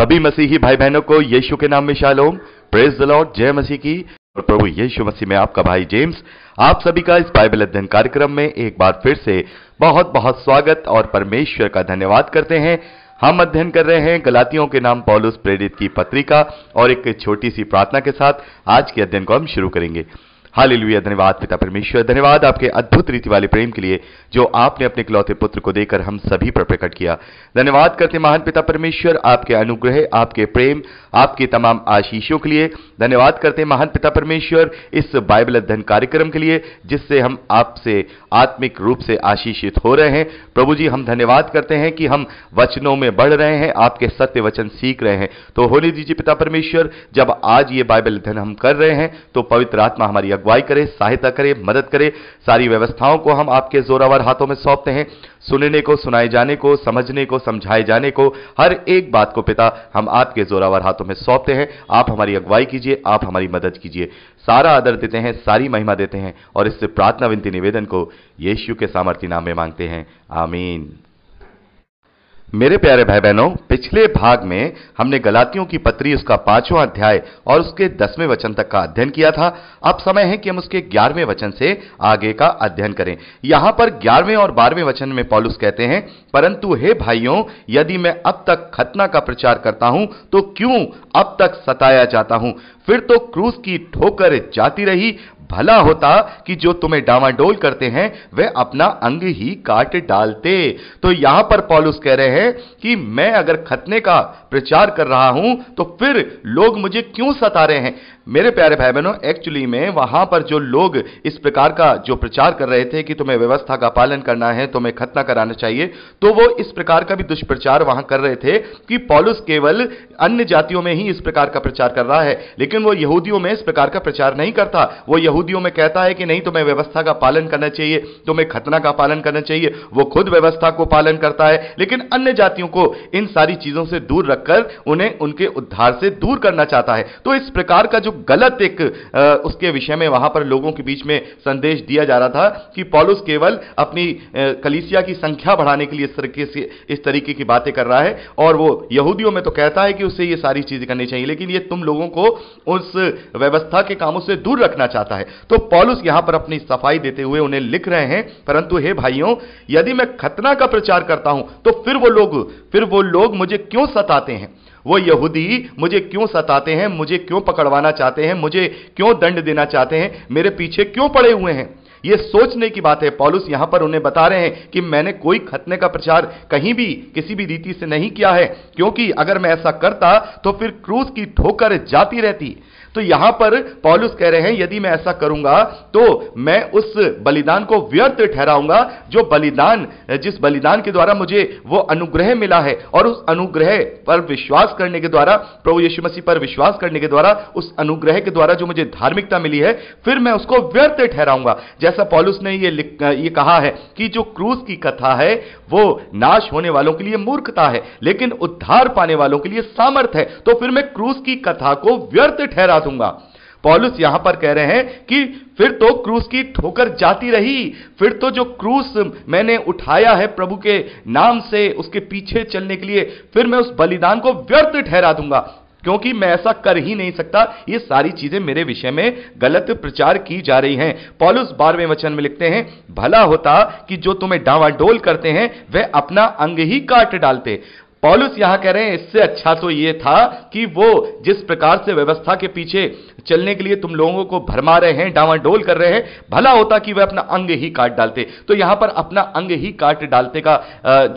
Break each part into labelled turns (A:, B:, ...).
A: सभी मसीही भाई बहनों को यीशु के नाम में शालोम, प्रेज द लॉर्ड, जय मसीह की। और प्रभु यीशु मसीह में आपका भाई जेम्स आप सभी का इस बाइबल अध्ययन कार्यक्रम में एक बार फिर से बहुत बहुत स्वागत और परमेश्वर का धन्यवाद करते हैं। हम अध्ययन कर रहे हैं गलातियों के नाम पौलुस प्रेरित की पत्रिका और एक छोटी सी प्रार्थना के साथ आज के अध्ययन को हम शुरू करेंगे। हालेलुया, धन्यवाद पिता परमेश्वर, धन्यवाद आपके अद्भुत रीति वाले प्रेम के लिए जो आपने अपने इकलौते पुत्र को देकर हम सभी पर प्रकट किया। धन्यवाद करते महान पिता परमेश्वर आपके अनुग्रह, आपके प्रेम, आपकी तमाम आशीषों के लिए। धन्यवाद करते महान पिता परमेश्वर इस बाइबल अध्ययन कार्यक्रम के लिए जिससे हम आपसे आत्मिक रूप से आशीषित हो रहे हैं। प्रभु जी, हम धन्यवाद करते हैं कि हम वचनों में बढ़ रहे हैं, आपके सत्य वचन सीख रहे हैं। तो होने दीजिए पिता परमेश्वर, जब आज ये बाइबल अध्ययन हम कर रहे हैं तो पवित्र आत्मा हमारी अगुवाई करे, सहायता करे, मदद करे। सारी व्यवस्थाओं को हम आपके जोरावर हाथों में सौंपते हैं। सुनने को, सुनाए जाने को, समझने को, समझाए जाने को, हर एक बात को पिता हम आपके जोरावर हाथों में सौंपते हैं। आप हमारी अगुवाई कीजिए, आप हमारी मदद कीजिए। सारा आदर देते हैं, सारी महिमा देते हैं और इससे प्रार्थना विनती निवेदन को यीशु के सामर्थी नाम में मांगते हैं, आमीन। मेरे प्यारे भाई बहनों, पिछले भाग में हमने गलातियों की पत्री उसका 5वां अध्याय और उसके 10वें वचन तक का अध्ययन किया था। अब समय है कि हम उसके 11वें वचन से आगे का अध्ययन करें। यहां पर 11वें और 12वें वचन में पौलुस कहते हैं, परंतु हे भाइयों, यदि मैं अब तक खतना का प्रचार करता हूं तो क्यों अब तक सताया जाता हूं? फिर तो क्रूस की ठोकर जाती रही। भला होता कि जो तुम्हें डामाडोल करते हैं वे अपना अंग ही काट डालते। तो यहां पर पौलुस कह रहे हैं कि मैं अगर खतने का प्रचार कर रहा हूं तो फिर लोग मुझे क्यों सता रहे हैं? मेरे प्यारे भाई बहनों, एक्चुअली में वहां पर जो लोग इस प्रकार का जो प्रचार कर रहे थे कि तुम्हें व्यवस्था का पालन करना है, तुम्हें खतना कराना चाहिए, तो वो इस प्रकार का भी दुष्प्रचार वहां कर रहे थे कि पौलुस केवल अन्य जातियों में ही इस प्रकार का प्रचार कर रहा है, लेकिन वो यहूदियों में इस प्रकार का प्रचार नहीं करता। वो यहूदियों में कहता है कि नहीं, तुम्हें व्यवस्था का पालन करना चाहिए, तुम्हें खतना का पालन करना चाहिए। वो खुद व्यवस्था को पालन करता है, लेकिन अन्य जातियों को इन सारी चीजों से दूर रखकर उन्हें उनके उद्धार से दूर करना चाहता है। तो इस प्रकार का जो गलत एक उसके विषय में वहां पर लोगों के बीच में संदेश दिया जा रहा था कि पौलुस केवल अपनी कलीसिया की संख्या बढ़ाने के लिए इस तरीके की बातें कर रहा है, और वो यहूदियों में तो कहता है कि उससे ये सारी चीजें करनी चाहिए, लेकिन ये तुम लोगों को उस व्यवस्था के कामों से दूर रखना चाहता है। तो पौलुस यहां पर अपनी सफाई देते हुए उन्हें लिख रहे हैं, परंतु हे भाइयों, यदि मैं खतना का प्रचार करता हूं तो फिर वो लोग मुझे क्यों सताते हैं? वो यहूदी मुझे क्यों सताते हैं? मुझे क्यों पकड़वाना चाहते हैं? मुझे क्यों दंड देना चाहते हैं? मेरे पीछे क्यों पड़े हुए हैं? ये सोचने की बात है। पौलुस यहां पर उन्हें बता रहे हैं कि मैंने कोई खतने का प्रचार कहीं भी किसी भी रीति से नहीं किया है, क्योंकि अगर मैं ऐसा करता तो फिर क्रूस की ठोकर जाती रहती। तो यहां पर पौलुस कह रहे हैं, यदि मैं ऐसा करूंगा तो मैं उस बलिदान को व्यर्थ ठहराऊंगा जिस बलिदान के द्वारा मुझे वो अनुग्रह मिला है, और उस अनुग्रह पर विश्वास करने के द्वारा, प्रभु यीशु मसीह पर विश्वास करने के द्वारा, उस अनुग्रह के द्वारा जो मुझे धार्मिकता मिली है, फिर मैं उसको व्यर्थ ठहराऊंगा। जैसा पौलुस ने ये कहा है कि जो क्रूस की कथा है वो नाश होने वालों के लिए मूर्खता है, लेकिन उद्धार पाने वालों के लिए सामर्थ है। तो फिर मैं क्रूस की कथा को व्यर्थ ठहरा दूंगा। पौलुस यहां पर कह रहे हैं कि फिर तो क्रूस की ठोकर जाती रही। फिर तो जो क्रूस मैंने उठाया है प्रभु के नाम से, उसके पीछे चलने के लिए, फिर मैं उस बलिदान को व्यर्थ ठहरा दूंगा, क्योंकि मैं ऐसा कर ही नहीं सकता। ये सारी चीजें मेरे विषय में गलत प्रचार की जा रही हैं। पौलुस 12वें वचन में लिखते हैं, भला होता कि जो तुम्हें डांवाडोल करते हैं वे अपना अंग ही काट डालते। पौलुस यहां कह रहे हैं, इससे अच्छा तो यह था कि वो जिस प्रकार से व्यवस्था के पीछे चलने के लिए तुम लोगों को भरमा रहे हैं, डांवाडोल कर रहे हैं, भला होता कि वे अपना अंग ही काट डालते। तो यहां पर अपना अंग ही काट डालते का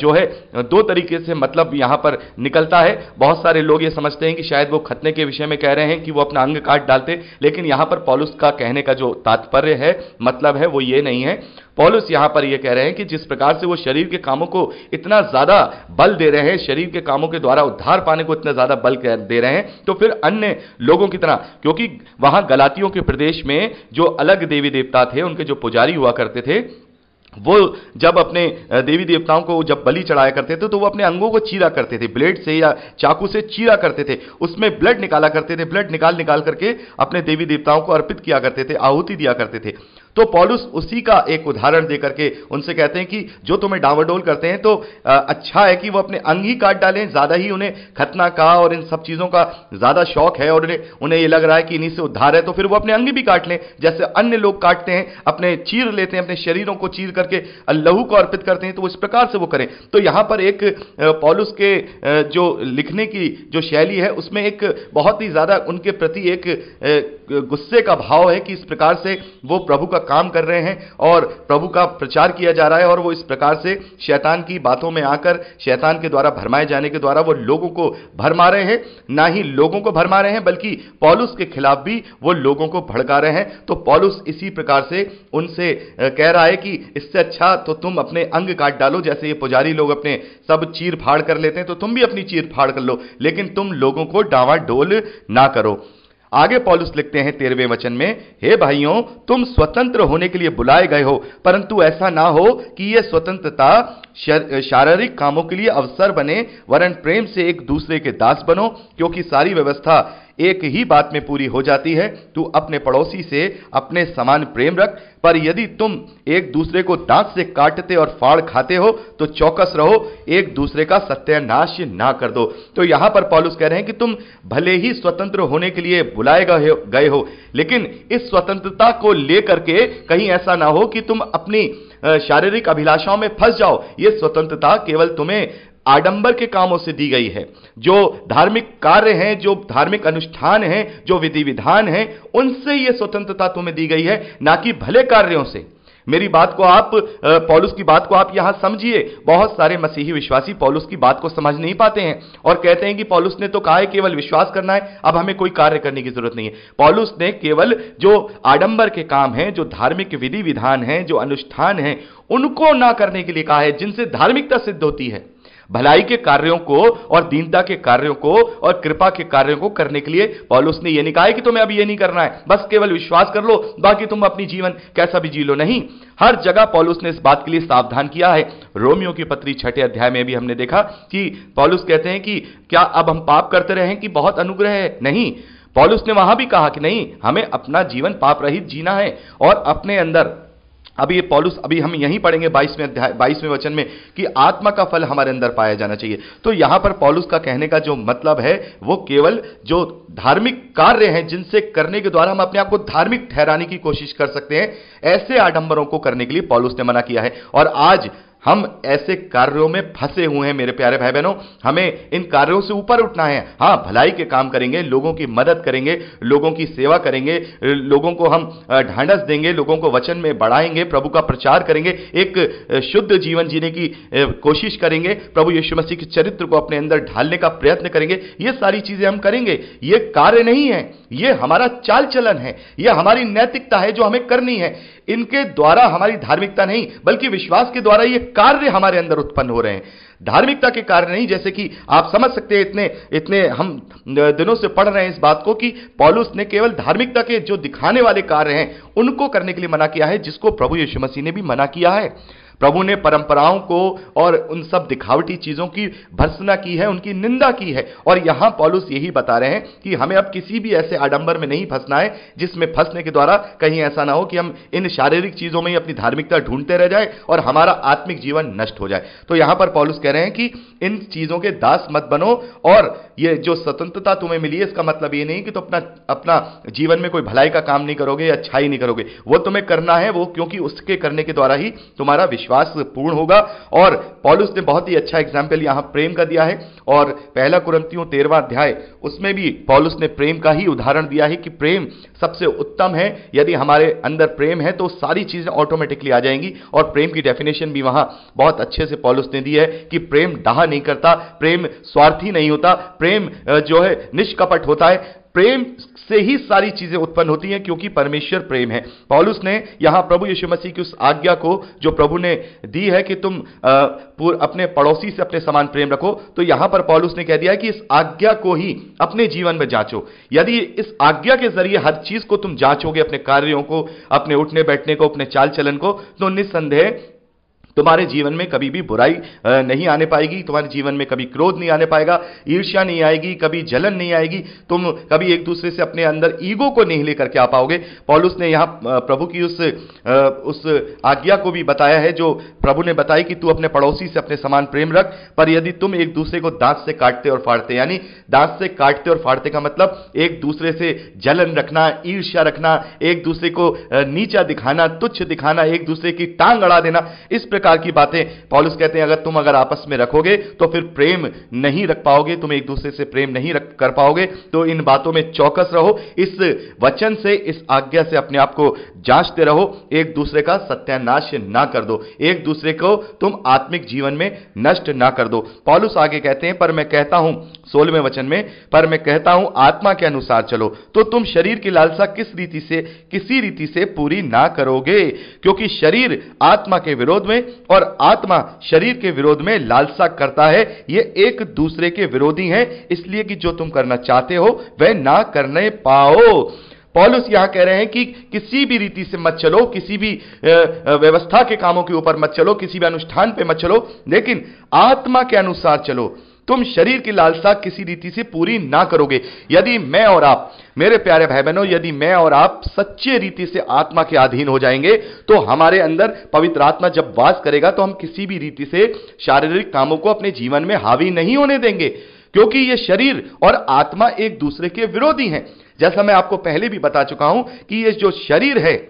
A: जो है दो तरीके से मतलब यहां पर निकलता है। बहुत सारे लोग ये समझते हैं कि शायद वो खतने के विषय में कह रहे हैं कि वो अपना अंग काट डालते, लेकिन यहां पर पौलुस का कहने का जो तात्पर्य है, मतलब है, वो ये नहीं है। पौलुस यहां पर यह कह रहे हैं कि जिस प्रकार से वो शरीर के कामों को इतना ज्यादा बल दे रहे हैं, शरीर के कामों के द्वारा उद्धार पाने को इतना ज्यादा बल दे रहे हैं, तो फिर अन्य लोगों की तरह, क्योंकि वहां गलातियों के प्रदेश में जो अलग देवी देवता थे, उनके जो पुजारी हुआ करते थे, वो जब अपने देवी देवताओं को जब बलि चढ़ाया करते थे तो वो अपने अंगों को चीरा करते थे, ब्लेड से या चाकू से चीरा करते थे, उसमें ब्लड निकाला करते थे, ब्लड निकाल करके अपने देवी देवताओं को अर्पित किया करते थे, आहुति दिया करते थे। तो पौलुस उसी का एक उदाहरण देकर के उनसे कहते हैं कि जो तुम्हें डांवाडोल करते हैं तो अच्छा है कि वो अपने अंग ही काट डालें, ज्यादा ही उन्हें खतना का और इन सब चीजों का ज्यादा शौक है और उन्हें ये लग रहा है कि इन्हीं से उद्धार है, तो फिर वो अपने अंग भी काट लें, जैसे अन्य लोग काटते हैं, अपने चीर लेते हैं, अपने शरीरों को चीर करके लहू को अर्पित करते हैं, तो इस प्रकार से वो करें। तो यहां पर एक पौलुस के जो लिखने की जो शैली है उसमें एक बहुत ही ज्यादा उनके प्रति एक गुस्से का भाव है कि इस प्रकार से वो प्रभु का काम कर रहे हैं और प्रभु का प्रचार किया जा रहा है और वो इस प्रकार से शैतान की बातों में आकर शैतान के द्वारा भरमाए जाने के द्वारा वो लोगों को भरमा रहे हैं, ना ही लोगों को भरमा रहे हैं बल्कि पौलुस के खिलाफ भी वो लोगों को भड़का रहे हैं। तो पौलुस इसी प्रकार से उनसे कह रहा है कि इससे अच्छा तो तुम अपने अंग काट डालो, जैसे ये पुजारी लोग अपने सब चीर फाड़ कर लेते हैं, तो तुम भी अपनी चीर फाड़ कर लो, लेकिन तुम लोगों को डावाडोल ना करो। आगे पौलुस लिखते हैं 13वें वचन में, हे भाइयों, तुम स्वतंत्र होने के लिए बुलाए गए हो, परंतु ऐसा ना हो कि यह स्वतंत्रता शारीरिक कामों के लिए अवसर बने, वरन प्रेम से एक दूसरे के दास बनो, क्योंकि सारी व्यवस्था एक ही बात में पूरी हो जाती है, तू अपने पड़ोसी से अपने समान प्रेम रख। पर यदि तुम एक दूसरे को दांत से काटते और फाड़ खाते हो तो चौकस रहो, एक दूसरे का सत्यानाश ना कर दो। तो यहां पर पौलुस कह रहे हैं कि तुम भले ही स्वतंत्र होने के लिए बुलाए गए हो, लेकिन इस स्वतंत्रता को लेकर के कहीं ऐसा ना हो कि तुम अपनी शारीरिक अभिलाषाओं में फंस जाओ। यह स्वतंत्रता केवल तुम्हें आडंबर के कामों से दी गई है, जो धार्मिक कार्य हैं, जो धार्मिक अनुष्ठान हैं, जो विधि विधान हैं, उनसे यह स्वतंत्रता तुम्हें दी गई है, ना कि भले कार्यों से। मेरी बात को आप पौलुस की बात को आप यहां समझिए। बहुत सारे मसीही विश्वासी पौलुस की बात को समझ नहीं पाते हैं और कहते हैं कि पौलुस ने तो कहा है केवल विश्वास करना है, अब हमें कोई कार्य करने की जरूरत नहीं है। पौलुस ने केवल जो आडंबर के काम हैं, जो धार्मिक विधि विधान हैं, जो अनुष्ठान हैं, उनको ना करने के लिए कहा है, जिनसे धार्मिकता सिद्ध होती है। भलाई के कार्यों को और दीनता के कार्यों को और कृपा के कार्यों को करने के लिए पौलुस ने यह नहीं कहा है कि तुम्हें अभी यह नहीं करना है, बस केवल विश्वास कर लो, बाकी तुम अपनी जीवन कैसा भी जी लो। नहीं, हर जगह पौलुस ने इस बात के लिए सावधान किया है। रोमियो की पत्री 6 अध्याय में भी हमने देखा कि पौलुस कहते हैं कि क्या अब हम पाप करते रहें कि बहुत अनुग्रह है? नहीं, पौलुस ने वहां भी कहा कि नहीं, हमें अपना जीवन पाप रहित जीना है और अपने अंदर अभी ये पौलुस अभी हम यहीं पढ़ेंगे 22वें वचन में कि आत्मा का फल हमारे अंदर पाया जाना चाहिए। तो यहां पर पौलुस का कहने का जो मतलब है वो केवल जो धार्मिक कार्य हैं, जिनसे करने के द्वारा हम अपने आप को धार्मिक ठहराने की कोशिश कर सकते हैं, ऐसे आडंबरों को करने के लिए पौलुस ने मना किया है। और आज हम ऐसे कार्यों में फंसे हुए हैं मेरे प्यारे भाई बहनों। हमें इन कार्यों से ऊपर उठना है। हाँ, भलाई के काम करेंगे, लोगों की मदद करेंगे, लोगों की सेवा करेंगे, लोगों को हम ढांढस देंगे, लोगों को वचन में बढ़ाएंगे, प्रभु का प्रचार करेंगे, एक शुद्ध जीवन जीने की कोशिश करेंगे, प्रभु यीशु मसीह के चरित्र को अपने अंदर ढालने का प्रयत्न करेंगे। ये सारी चीजें हम करेंगे। ये कार्य नहीं है, ये हमारा चाल चलन है, ये हमारी नैतिकता है जो हमें करनी है। इनके द्वारा हमारी धार्मिकता नहीं, बल्कि विश्वास के द्वारा ये कार्य हमारे अंदर उत्पन्न हो रहे हैं, धार्मिकता के कार्य नहीं। जैसे कि आप समझ सकते हैं, इतने हम दिनों से पढ़ रहे हैं इस बात को कि पौलुस ने केवल धार्मिकता के जो दिखाने वाले कार्य हैं उनको करने के लिए मना किया है, जिसको प्रभु यीशु मसीह ने भी मना किया है। प्रभु ने परंपराओं को और उन सब दिखावटी चीजों की भर्त्सना की है, उनकी निंदा की है। और यहां पौलुस यही बता रहे हैं कि हमें अब किसी भी ऐसे आडंबर में नहीं फंसना है जिसमें फंसने के द्वारा कहीं ऐसा ना हो कि हम इन शारीरिक चीजों में ही अपनी धार्मिकता ढूंढते रह जाए और हमारा आत्मिक जीवन नष्ट हो जाए। तो यहां पर पौलुस कह रहे हैं कि इन चीजों के दास मत बनो। और ये जो स्वतंत्रता तुम्हें मिली है, इसका मतलब ये नहीं कि तुम अपना जीवन में कोई भलाई का काम नहीं करोगे, अच्छाई नहीं करोगे। वो तुम्हें करना है, वो क्योंकि उसके करने के द्वारा ही तुम्हारा विश्वास पूर्ण होगा। और पौलुस ने बहुत ही अच्छा एग्जाम्पल यहां प्रेम का दिया है। और पहला कुरिन्थियों 13वां अध्याय, उसमें भी पौलुस ने प्रेम का ही उदाहरण दिया है कि प्रेम सबसे उत्तम है। यदि हमारे अंदर प्रेम है तो सारी चीजें ऑटोमेटिकली आ जाएंगी। और प्रेम की डेफिनेशन भी वहां बहुत अच्छे से पौलुस ने दी है कि प्रेम डाहा नहीं करता, प्रेम स्वार्थी नहीं होता, प्रेम जो है निष्कपट होता है। प्रेम से ही सारी चीजें उत्पन्न होती हैं, क्योंकि परमेश्वर प्रेम है। पौलुस ने यहां प्रभु यीशु मसीह की उस आज्ञा को जो प्रभु ने दी है कि तुम अपने पड़ोसी से अपने समान प्रेम रखो, तो यहां पर पौलुस ने कह दिया है कि इस आज्ञा को ही अपने जीवन में जांचो। यदि इस आज्ञा के जरिए हर चीज को तुम जांचोगे, अपने कार्यों को, अपने उठने बैठने को, अपने चाल चलन को, तो निस्संदेह तुम्हारे जीवन में कभी भी बुराई नहीं आने पाएगी, तुम्हारे जीवन में कभी क्रोध नहीं आने पाएगा, ईर्ष्या नहीं आएगी, कभी जलन नहीं आएगी, तुम कभी एक दूसरे से अपने अंदर ईगो को नहीं लेकर के आ पाओगे। पौलुस ने यहाँ प्रभु की उस आज्ञा को भी बताया है जो प्रभु ने बताई कि तू अपने पड़ोसी से अपने समान प्रेम रख, पर यदि तुम एक दूसरे को दांत से काटते और फाड़ते, यानी दांत से काटते और फाड़ते का मतलब एक दूसरे से जलन रखना, ईर्ष्या रखना, एक दूसरे को नीचा दिखाना, तुच्छ दिखाना, एक दूसरे की टांग अड़ा देना, इस प्रकार की बातें पौलुस कहते हैं अगर आपस में रखोगे तो फिर प्रेम नहीं रख पाओगे, तुम एक दूसरे से प्रेम नहीं कर पाओगे। तो इन बातों में चौकस रहो, इस वचन से, इस आज्ञा से अपने आप को जांचते रहो, एक दूसरे का सत्यानाश ना कर दो, एक दूसरे को तुम आत्मिक जीवन में नष्ट ना कर दो। पौलुस आगे कहते हैं पर मैं कहता हूं 16वें वचन में, पर मैं कहता हूं आत्मा के अनुसार चलो तो तुम शरीर की लालसा किसी रीति से पूरी ना करोगे, क्योंकि शरीर आत्मा के विरोध में और आत्मा शरीर के विरोध में लालसा करता है, ये एक दूसरे के विरोधी हैं, इसलिए कि जो तुम करना चाहते हो वह ना करने पाओ। पौलुस यहां कह रहे हैं कि किसी भी रीति से मत चलो, किसी भी व्यवस्था के कामों के ऊपर मत चलो, किसी भी अनुष्ठान पे मत चलो, लेकिन आत्मा के अनुसार चलो, तुम शरीर की लालसा किसी रीति से पूरी ना करोगे। यदि मैं और आप, मेरे प्यारे भाई बहनों, यदि मैं और आप सच्चे रीति से आत्मा के अधीन हो जाएंगे तो हमारे अंदर पवित्र आत्मा जब वास करेगा तो हम किसी भी रीति से शारीरिक कामों को अपने जीवन में हावी नहीं होने देंगे, क्योंकि ये शरीर और आत्मा एक दूसरे के विरोधी हैं। जैसा मैं आपको पहले भी बता चुका हूं कि ये जो शरीर है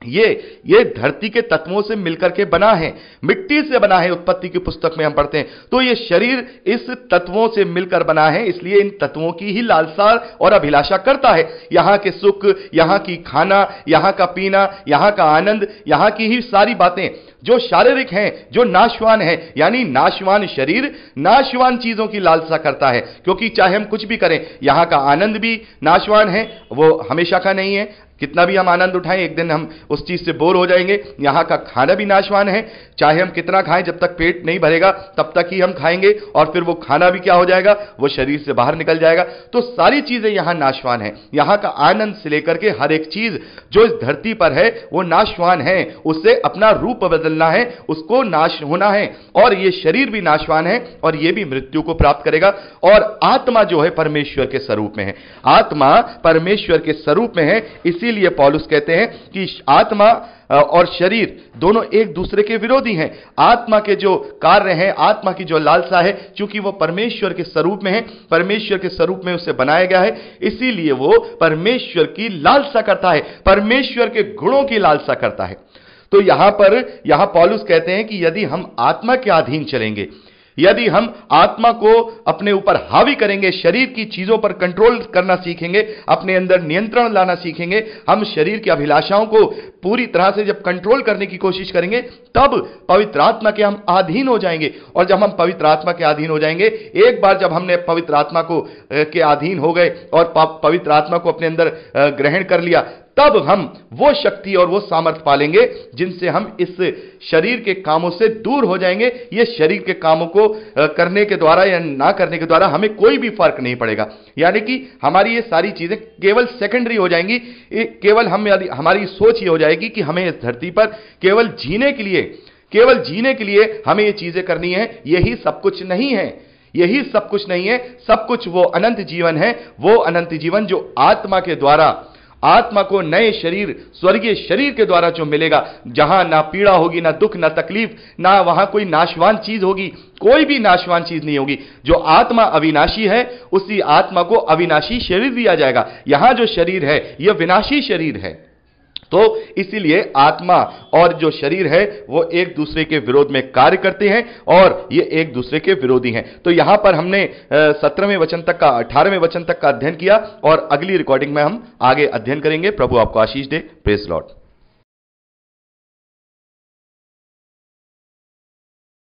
A: ये धरती के तत्वों से मिलकर के बना है, मिट्टी से बना है, उत्पत्ति की पुस्तक में हम पढ़ते हैं। तो ये शरीर इस तत्वों से मिलकर बना है, इसलिए इन तत्वों की ही लालसा और अभिलाषा करता है। यहां के सुख, यहां की खाना, यहां का पीना, यहां का आनंद, यहां की ही सारी बातें जो शारीरिक हैं, जो नाशवान है, यानी नाशवान शरीर नाशवान चीजों की लालसा करता है, क्योंकि चाहे हम कुछ भी करें, यहां का आनंद भी नाशवान है, वो हमेशा का नहीं है, कितना भी हम आनंद उठाएं एक दिन हम उस चीज से बोर हो जाएंगे। यहां का खाना भी नाशवान है, चाहे हम कितना खाएं, जब तक पेट नहीं भरेगा तब तक ही हम खाएंगे, और फिर वो खाना भी क्या हो जाएगा, वो शरीर से बाहर निकल जाएगा। तो सारी चीजें यहां नाशवान है, यहां का आनंद से लेकर के हर एक चीज जो इस धरती पर है वो नाशवान है, उससे अपना रूप बदलना है, उसको नाश होना है, और ये शरीर भी नाशवान है और ये भी मृत्यु को प्राप्त करेगा। और आत्मा जो है परमेश्वर के स्वरूप में है, आत्मा परमेश्वर के स्वरूप में है, इसीलिए पौलुस कहते हैं कि आत्मा और शरीर दोनों एक दूसरे के विरोधी हैं। आत्मा के जो कार्य हैं, आत्मा की जो लालसा है, क्योंकि वो परमेश्वर के स्वरूप में है, परमेश्वर के स्वरूप में उसे बनाया गया है, इसीलिए वो परमेश्वर की लालसा करता है, परमेश्वर के गुणों की लालसा करता है। तो यहां पौलुस कहते हैं कि यदि हम आत्मा के अधीन चलेंगे, यदि हम आत्मा को अपने ऊपर हावी करेंगे, शरीर की चीजों पर कंट्रोल करना सीखेंगे, अपने अंदर नियंत्रण लाना सीखेंगे, हम शरीर की अभिलाषाओं को पूरी तरह से जब कंट्रोल करने की कोशिश करेंगे, तब पवित्र आत्मा के हम अधीन हो जाएंगे। और जब हम पवित्र आत्मा के अधीन हो जाएंगे, एक बार जब हमने पवित्र आत्मा को के अधीन हो गए और पवित्र आत्मा को अपने अंदर ग्रहण कर लिया, तब हम वो शक्ति और वो सामर्थ्य पालेंगे जिनसे हम इस शरीर के कामों से दूर हो जाएंगे। ये शरीर के कामों को करने के द्वारा या ना करने के द्वारा हमें कोई भी फर्क नहीं पड़ेगा, यानी कि हमारी ये सारी चीजें केवल सेकेंडरी हो जाएंगी। केवल हमारी सोच ये हो जाएगी कि हमें इस धरती पर केवल जीने के लिए हमें ये चीजें करनी है, यही सब कुछ नहीं है, यही सब कुछ नहीं है। सब कुछ वो अनंत जीवन है, वो अनंत जीवन जो आत्मा के द्वारा, आत्मा को नए शरीर, स्वर्गीय शरीर के द्वारा जो मिलेगा, जहां ना पीड़ा होगी, ना दुख, ना तकलीफ, ना वहां कोई नाशवान चीज होगी, कोई भी नाशवान चीज नहीं होगी। जो आत्मा अविनाशी है, उसी आत्मा को अविनाशी शरीर दिया जाएगा। यहां जो शरीर है यह विनाशी शरीर है। तो इसीलिए आत्मा और जो शरीर है वो एक दूसरे के विरोध में कार्य करते हैं और ये एक दूसरे के विरोधी हैं। तो यहां पर हमने 17वें वचन तक का 18वें वचन तक का अध्ययन किया और अगली रिकॉर्डिंग में हम आगे अध्ययन करेंगे। प्रभु आपको आशीष दे। Praise Lord.